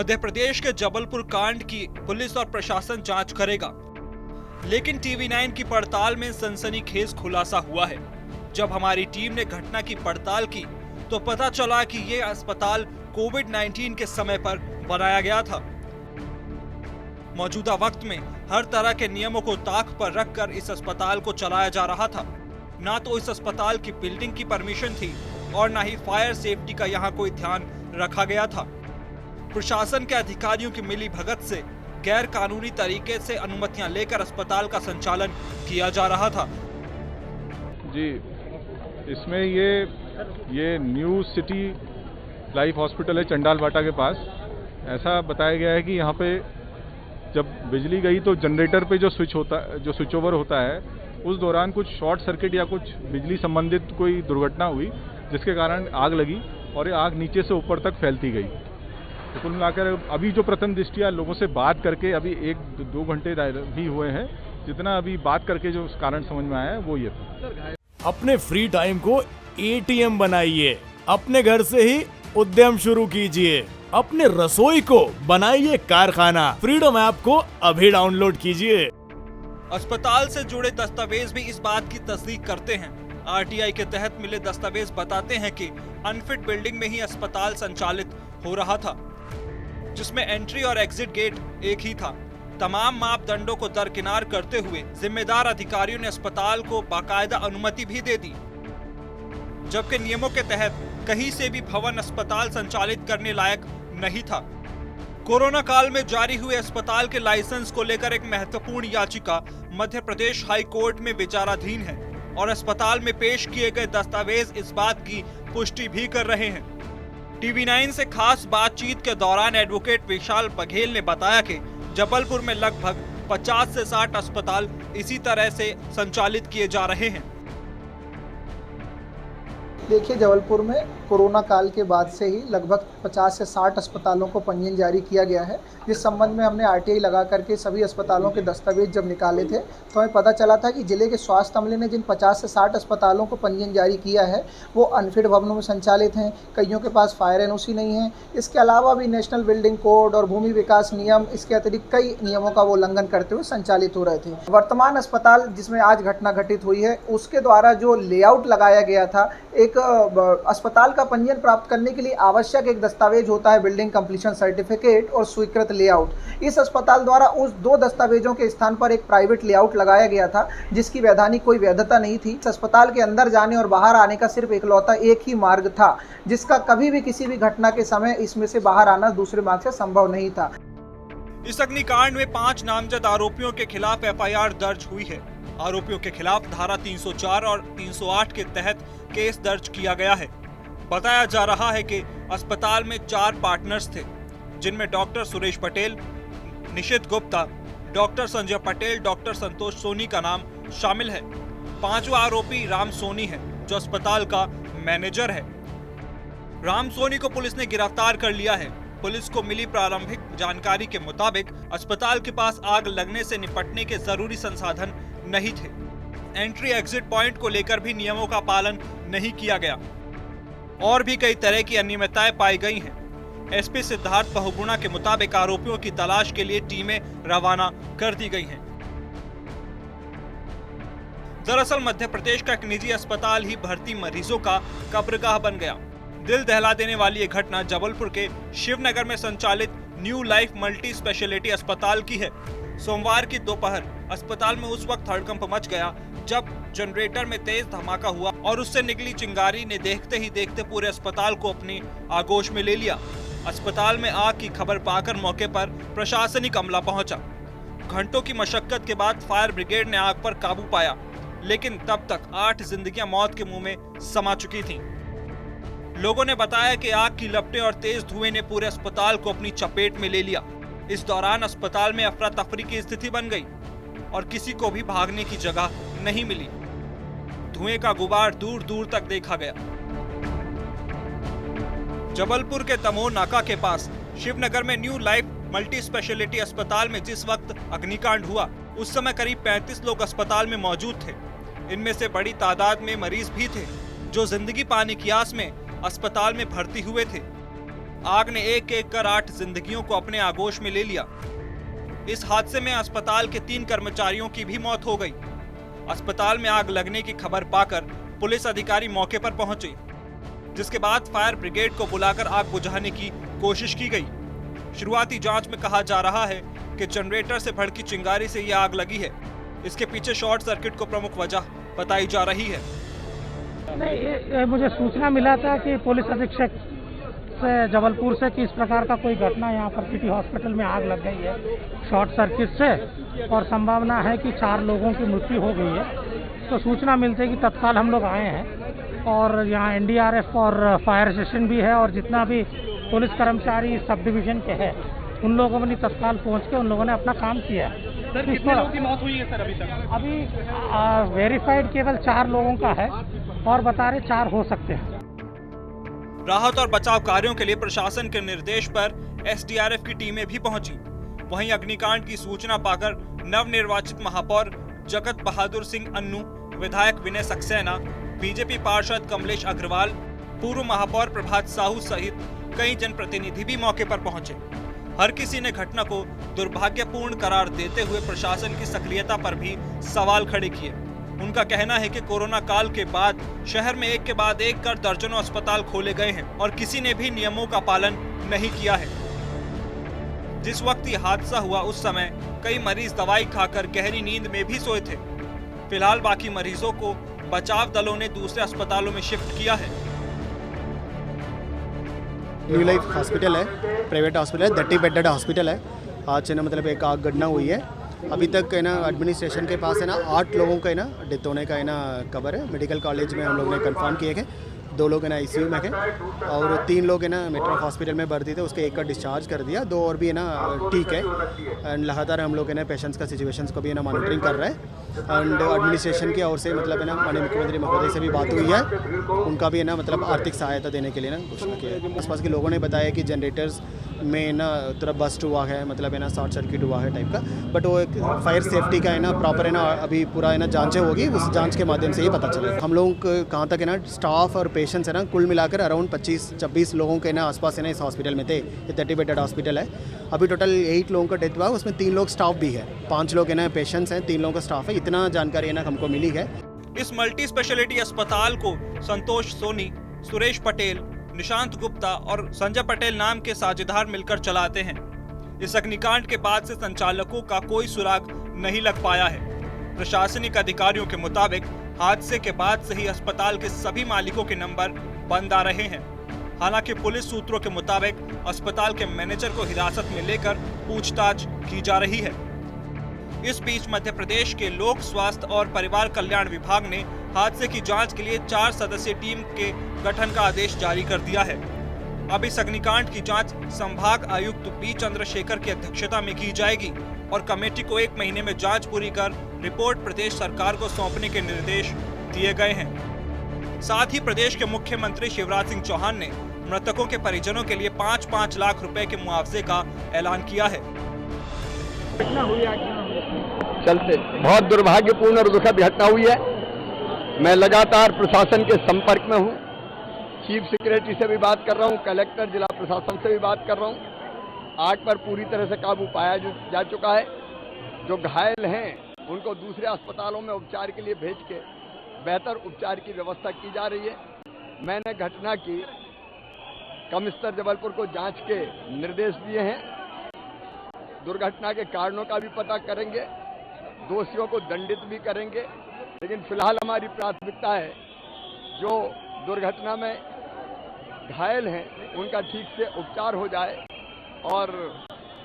मध्य प्रदेश के जबलपुर कांड की पुलिस और प्रशासन जांच करेगा, लेकिन टीवी9 की पड़ताल में सनसनीखेज खुलासा हुआ है। जब हमारी टीम ने घटना की पड़ताल की तो पता चला कि ये अस्पताल कोविड-19 के समय पर बनाया गया था। मौजूदा वक्त में हर तरह के नियमों को ताक पर रखकर इस अस्पताल को चलाया जा रहा था। ना तो इस अस्पताल की बिल्डिंग की परमिशन थी और ना ही फायर सेफ्टी का यहाँ कोई ध्यान रखा गया था। प्रशासन के अधिकारियों की मिली भगत से गैर कानूनी तरीके से अनुमतियां लेकर अस्पताल का संचालन किया जा रहा था। जी, इसमें ये न्यू सिटी लाइफ हॉस्पिटल है चंडाल बाटा के पास। ऐसा बताया गया है कि यहाँ पे जब बिजली गई तो जनरेटर पे जो स्विच ओवर होता है उस दौरान कुछ शॉर्ट सर्किट या कुछ बिजली संबंधित कोई दुर्घटना हुई, जिसके कारण आग लगी और ये आग नीचे से ऊपर तक फैलती गई। तो कुल मिलाकर अभी जो प्रथम दृष्टिया लोगों से बात करके अभी 1-2 घंटे भी हुए हैं, जितना अभी बात करके जो कारण समझ में आया है वो ये था। अपने फ्री टाइम को एटीएम बनाइए, अपने घर से ही उद्यम शुरू कीजिए, अपने रसोई को बनाइए कारखाना। फ्रीडम ऐप को अभी डाउनलोड कीजिए। अस्पताल से जुड़े दस्तावेज भी इस बात की तस्दीक करते हैं। आरटीआई के तहत मिले दस्तावेज बताते हैं कि अनफिट बिल्डिंग में ही अस्पताल संचालित हो रहा था, जिसमें एंट्री और एग्जिट गेट एक ही था। तमाम मापदंडों को दरकिनार करते हुए जिम्मेदार अधिकारियों ने अस्पताल को बाकायदा अनुमति भी दे दी, जबकि नियमों के तहत कहीं से भी भवन अस्पताल संचालित करने लायक नहीं था। कोरोना काल में जारी हुए अस्पताल के लाइसेंस को लेकर एक महत्वपूर्ण याचिका मध्य प्रदेश हाई कोर्ट में विचाराधीन है और अस्पताल में पेश किए गए दस्तावेज इस बात की पुष्टि भी कर रहे हैं। टीवी9 से खास बातचीत के दौरान एडवोकेट विशाल बघेल ने बताया कि जबलपुर में लगभग 50 से 60 अस्पताल इसी तरह से संचालित किए जा रहे हैं। देखिए, जबलपुर में कोरोना काल के बाद से ही लगभग 50 से 60 अस्पतालों को पंजीयन जारी किया गया है। जिस संबंध में हमने आरटीआई लगा करके सभी अस्पतालों के दस्तावेज जब निकाले थे तो हमें पता चला था कि जिले के स्वास्थ्य अमले ने जिन 50 से 60 अस्पतालों को पंजीयन जारी किया है वो अनफिट भवनों में संचालित हैं। कईयों के पास फायर एनओसी नहीं है। इसके अलावा भी नेशनल बिल्डिंग कोड और भूमि विकास नियम, इसके अतिरिक्त कई नियमों का वो उल्लंघन करते हुए संचालित हो रहे थे। वर्तमान अस्पताल जिसमें आज घटना घटित हुई है उसके द्वारा जो लेआउट लगाया गया था, एक अस्पताल का पंजीयन प्राप्त करने के लिए आवश्यक एक दस्तावेज होता है बिल्डिंग कंप्लीशन सर्टिफिकेट और स्वीकृत लेआउट। इस अस्पताल द्वारा उस 2 दस्तावेजों के स्थान पर एक प्राइवेट लेआउट लगाया गया था जिसकी वैधानिक कोई वैधता नहीं थी। इस अस्पताल के अंदर जाने और बाहर आने का सिर्फ इकलौता एक ही मार्ग था, जिसका कभी भी किसी भी घटना के समय इसमें से बाहर आना दूसरे मार्ग से संभव नहीं था। इस अग्निकांड में 5 नामजद आरोपियों के खिलाफ एफआईआर दर्ज हुई है। आरोपियों के खिलाफ धारा 304 और 308 के तहत केस दर्ज किया गया है। बताया जा रहा है कि अस्पताल में 4 पार्टनर्स थे, जिनमें डॉक्टर सुरेश पटेल, निशित गुप्ता, डॉक्टर संजय पटेल, डॉक्टर संतोष सोनी का नाम शामिल है। 5वां आरोपी राम सोनी है, जो अस्पताल का मैनेजर है। राम सोनी को पुलिस ने गिरफ्तार कर लिया है। पुलिस को मिली प्रारंभिक जानकारी के मुताबिक अस्पताल के पास आग लगने से निपटने के जरूरी संसाधन नहीं थे। एंट्री एग्जिट पॉइंट को लेकर भी नियमों का पालन नहीं किया गया और भी कई तरह की अनियमितताएं पाई गई हैं। एसपी सिद्धार्थ बहुगुणा के मुताबिक आरोपियों की तलाश के लिए टीमें रवाना कर दी गई हैं। दरअसल मध्य प्रदेश का एक निजी अस्पताल ही भर्ती मरीजों का कब्रगाह बन गया। दिल दहला देने वाली ये घटना जबलपुर के शिवनगर में संचालित न्यू लाइफ मल्टी स्पेशलिटी अस्पताल की है। सोमवार की दोपहर अस्पताल में उस वक्त हड़कंप मच गया जब जनरेटर में तेज धमाका हुआ और उससे निकली चिंगारी ने देखते ही देखते पूरे अस्पताल को अपनी आगोश में ले लिया। अस्पताल में आग की खबर पाकर मौके पर प्रशासनिक अमला पहुंचा। घंटों की मशक्कत के बाद फायर ब्रिगेड ने आग पर काबू पाया, लेकिन तब तक 8 जिंदगियां मौत के मुंह में समा चुकी थीं। लोगों ने बताया कि आग की लपटें और तेज धुएं ने पूरे अस्पताल को अपनी चपेट में ले लिया। इस दौरान अस्पताल में अफरा तफरी की स्थिति बन गई और किसी को भी भागने की जगह नहीं मिली। धुएं का गुबार दूर दूर तक देखा गया। जबलपुर के तमोह नाका के पास शिवनगर में न्यू लाइफ मल्टी स्पेशलिटी अस्पताल में जिस वक्त अग्निकांड हुआ उस समय करीब 35 लोग अस्पताल में मौजूद थे। इनमें से बड़ी तादाद में मरीज भी थे जो जिंदगी पाने की आस में अस्पताल में भर्ती हुए थे। आग ने एक एक कर 8 जिंदगियों को अपने आगोश में ले लिया। इस हादसे में अस्पताल के 3 कर्मचारियों की भी मौत हो गई। अस्पताल में आग लगने की खबर पाकर पुलिस अधिकारी मौके पर पहुंचे, जिसके बाद फायर ब्रिगेड को बुलाकर आग बुझाने की कोशिश की गई। शुरुआती जांच में कहा जा रहा है कि जनरेटर से भड़की चिंगारी से यह आग लगी है। इसके पीछे शॉर्ट सर्किट को प्रमुख वजह बताई जा रही है। नहीं, मुझे सूचना मिला था कि पुलिस अधीक्षक से जबलपुर से कि इस प्रकार का कोई घटना यहाँ पर सिटी हॉस्पिटल में आग लग गई है शॉर्ट सर्किट से, और संभावना है कि 4 लोगों की मृत्यु हो गई है। तो सूचना मिलते कि तत्काल हम लोग आए हैं और यहाँ एनडीआरएफ और फायर स्टेशन भी है और जितना भी पुलिस कर्मचारी सब डिवीजन के हैं उन लोगों ने तत्काल पहुँच के उन लोगों ने अपना काम किया है। सर, कितने लोगों की मौत हुई है सर अभी तक? अभी वेरीफाइड केवल 4 लोगों का है और बता रहे 4 हो सकते हैं। राहत और बचाव कार्यों के लिए प्रशासन के निर्देश पर एसडीआरएफ की टीमें भी पहुंची। वहीं अग्निकांड की सूचना पाकर नवनिर्वाचित महापौर जगत बहादुर सिंह अन्नू, विधायक विनय सक्सेना, बीजेपी पार्षद कमलेश अग्रवाल, पूर्व महापौर प्रभात साहू सहित कई जनप्रतिनिधि भी मौके पर पहुंचे। हर किसी ने घटना को दुर्भाग्यपूर्ण करार देते हुए प्रशासन की सक्रियता पर भी सवाल खड़े किए। उनका कहना है कि कोरोना काल के बाद शहर में एक के बाद एक कर दर्जनों अस्पताल खोले गए हैं और किसी ने भी नियमों का पालन नहीं किया है। जिस वक्त ये हादसा हुआ उस समय कई मरीज दवाई खाकर गहरी नींद में भी सोए थे। फिलहाल बाकी मरीजों को बचाव दलों ने दूसरे अस्पतालों में शिफ्ट किया है। न्यू लाइफ हॉस्पिटल है, प्राइवेट हॉस्पिटल है, 30 बेडेड हॉस्पिटल है। आज ना मतलब एक आग घटना हुई है। अभी तक है ना एडमिनिस्ट्रेशन के पास है ना 8 लोगों का है ना डेथ होने का है ना खबर है। मेडिकल कॉलेज में हम लोग ने कंफर्म किए कि 2 लोग है ना आईसीयू में है और 3 लोग है ना मेट्रो हॉस्पिटल में भर्ती थे, उसके एक का डिस्चार्ज कर दिया, 2 और भी है ना ठीक है। एंड लगातार हम लोग है ना पेशेंट्स का सिचुएशंस को भी है ना मॉनिटरिंग कर रहे हैं। एंड एडमिनिस्ट्रेशन की ओर से मतलब है ना माननीय मुख्यमंत्री महोदय से भी बात हुई है, उनका भी है ना मतलब आर्थिक सहायता देने के लिए ना घोषणा किया है। आसपास के लोगों ने बताया कि जनरेटर्स में ना तरफ बस्ट हुआ है, मतलब है ना शॉर्ट सर्किट हुआ है टाइप का, बट वो एक फायर सेफ्टी का है ना प्रॉपर है ना अभी पूरा है ना जांचें होगी, उस जांच के माध्यम से ये पता चलेगा। हम लोग कहाँ तक है ना स्टाफ और पेशेंट्स है ना कुल मिलाकर अराउंड 25-26 लोगों के ना आसपास है ना इस हॉस्पिटल में थे। ये 30 बेडेड हॉस्पिटल है। अभी टोटल 8 लोगों का डेथ हुआ, उसमें 3 लोग स्टाफ भी है, 5 लोग है ना पेशेंट्स हैं, 3 लोगों का स्टाफ है। इतना जानकारी है ना हमको मिली है। इस मल्टी स्पेशलिटी अस्पताल को संतोष सोनी, सुरेश पटेल, निशांत गुप्ता और संजय पटेल नाम के साझेदार मिलकर चलाते हैं। इस अग्निकांड के बाद से संचालकों का कोई सुराग नहीं लग पाया है। प्रशासनिक अधिकारियों के मुताबिक हादसे के बाद से ही अस्पताल के सभी मालिकों के नंबर बंद आ रहे हैं। हालांकि पुलिस सूत्रों के मुताबिक अस्पताल के मैनेजर को हिरासत में लेकर पूछताछ की जा रही है। इस बीच मध्य प्रदेश के लोक स्वास्थ्य और परिवार कल्याण विभाग ने हादसे की जांच के लिए 4 सदस्यीय टीम के गठन का आदेश जारी कर दिया है। अब इस अग्निकांड की जांच संभाग आयुक्त बी चंद्रशेखर की अध्यक्षता में की जाएगी और कमेटी को 1 महीने में जांच पूरी कर रिपोर्ट प्रदेश सरकार को सौंपने के निर्देश दिए गए हैं। साथ ही प्रदेश के मुख्यमंत्री शिवराज सिंह चौहान ने मृतकों के परिजनों के लिए 5-5 लाख रुपए के मुआवजे का ऐलान किया है। चलते बहुत दुर्भाग्यपूर्ण और दुखद घटना हुई है। मैं लगातार प्रशासन के संपर्क में हूँ, चीफ सेक्रेटरी से भी बात कर रहा हूँ, कलेक्टर जिला प्रशासन से भी बात कर रहा हूँ। आग पर पूरी तरह से काबू पाया जा चुका है। जो घायल हैं उनको दूसरे अस्पतालों में उपचार के लिए भेज के बेहतर उपचार की व्यवस्था की जा रही है। मैंने घटना की कमिश्नर जबलपुर को जांच के निर्देश दिए हैं। दुर्घटना के कारणों का भी पता करेंगे, दोषियों को दंडित भी करेंगे, लेकिन फिलहाल हमारी प्राथमिकता है जो दुर्घटना में घायल हैं उनका ठीक से उपचार हो जाए। और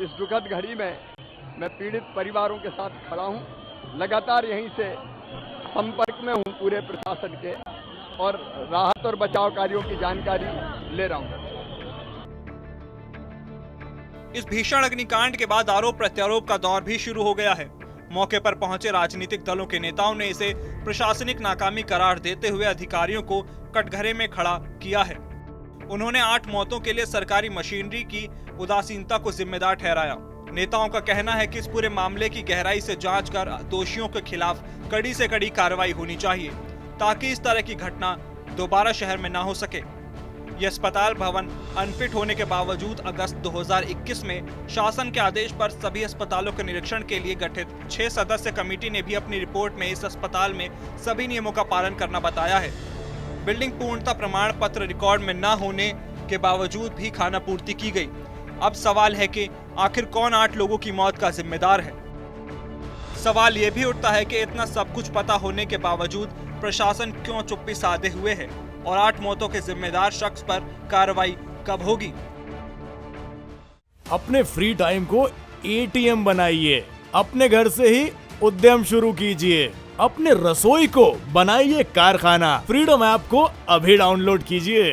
इस दुखद घड़ी में मैं पीड़ित परिवारों के साथ खड़ा हूं। लगातार यहीं से संपर्क में हूं पूरे प्रशासन के और राहत और बचाव कार्यों की जानकारी ले रहा हूं। इस भीषण अग्निकांड के बाद आरोप प्रत्यारोप का दौर भी शुरू हो गया है। मौके पर पहुंचे राजनीतिक दलों के नेताओं ने इसे प्रशासनिक नाकामी करार देते हुए अधिकारियों को कटघरे में खड़ा किया है। उन्होंने 8 मौतों के लिए सरकारी मशीनरी की उदासीनता को जिम्मेदार ठहराया। नेताओं का कहना है कि इस पूरे मामले की गहराई से जांच कर दोषियों के खिलाफ कड़ी से कड़ी कार्रवाई होनी चाहिए ताकि इस तरह की घटना दोबारा शहर में ना हो सके। ये अस्पताल भवन अनफिट होने के बावजूद अगस्त 2021 में शासन के आदेश पर सभी अस्पतालों के निरीक्षण के लिए गठित 6 सदस्य कमेटी ने भी अपनी रिपोर्ट में इस अस्पताल में सभी नियमों का पालन करना बताया है। बिल्डिंग पूर्णता प्रमाण पत्र रिकॉर्ड में न होने के बावजूद भी खानापूर्ति की गई। अब सवाल है कि आखिर कौन 8 लोगों की मौत का जिम्मेदार है। सवाल ये भी उठता है कि इतना सब कुछ पता होने के बावजूद प्रशासन क्यों चुप्पी साधे हुए है और 8 मौतों के जिम्मेदार शख्स पर कार्रवाई कब होगी। अपने फ्री टाइम को एटीएम बनाइए, अपने घर से ही उद्यम शुरू कीजिए, अपने रसोई को बनाइए कारखाना। फ्रीडम ऐप को अभी डाउनलोड कीजिए।